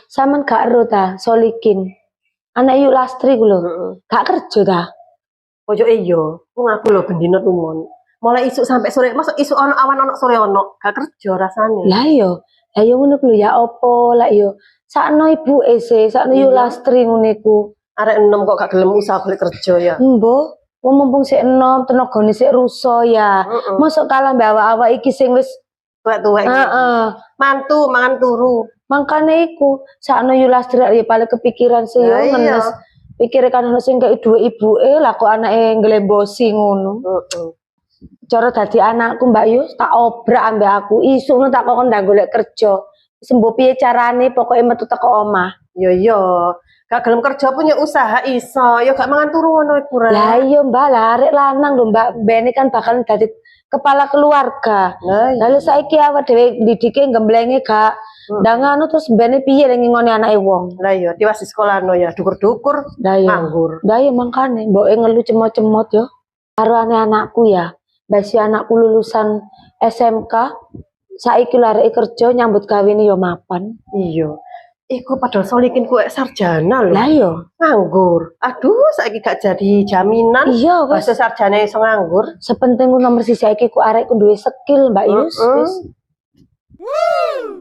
Sampean gak ero ta Solikin. Anak Yu Lastri ku lho. Gak kerja ta? Ojo iyo, wong aku lho bendino tumon. Mulai isuk sampai sore, masuk isuk ono awan ono sore ono, gak kerja rasane. Lah yo ngono ku lho ya apa lek yo. Sakno ibuke sih, sakno Yu Lastri ngene ku. Arek enom kok gak gelem usaha golek kerja ya. Mbok, wong mumpung sik enom, tenagane sik rusa ya. Mosok kalah mbak awak iki sing wis tuwek-tuwek. Mantu mangan turu. Mangkane iku sakno Yu Lastri ya paling kepikiran sih yo ngenes. Pikir kan ono sing kei duwe ibuke lah kok anake nglembosi ngono. Cara dadi anakku Mbak Yu tak obrak ambek aku. Isuk tak kok ndang golek kerja. Sembo piye carane pokoke metu teko omah. Yo. Gak gelem kerja punya usaha iso, yo gak mangan turu ngono iku. Lah iya Mbak, arek lanang lho Mbak, Bene kan bakal dadi kepala keluarga. Lalu saiki awak dhewe didike gemblenge gak ndang anu terus Bene piye lek ngingoni anake wong. Lah iya, tiwas di sekolah no ya dukur-dukur nganggur. Lah iya mangkane mboke ngelu cemot-cemot yo. Karo anakku ya. Basi anakku lulusan SMK, saiki lari kerja nyambut gawene yo mapan. Iya. Iku padahal Solikin ku sarjana lho. Lah iya. Nganggur. Aduh, saiki gak jadi jaminan. Iya, wis sarjana iso nganggur. Sepenting nomor siji saiki ku arek ku duwe skill, Mbak Yus.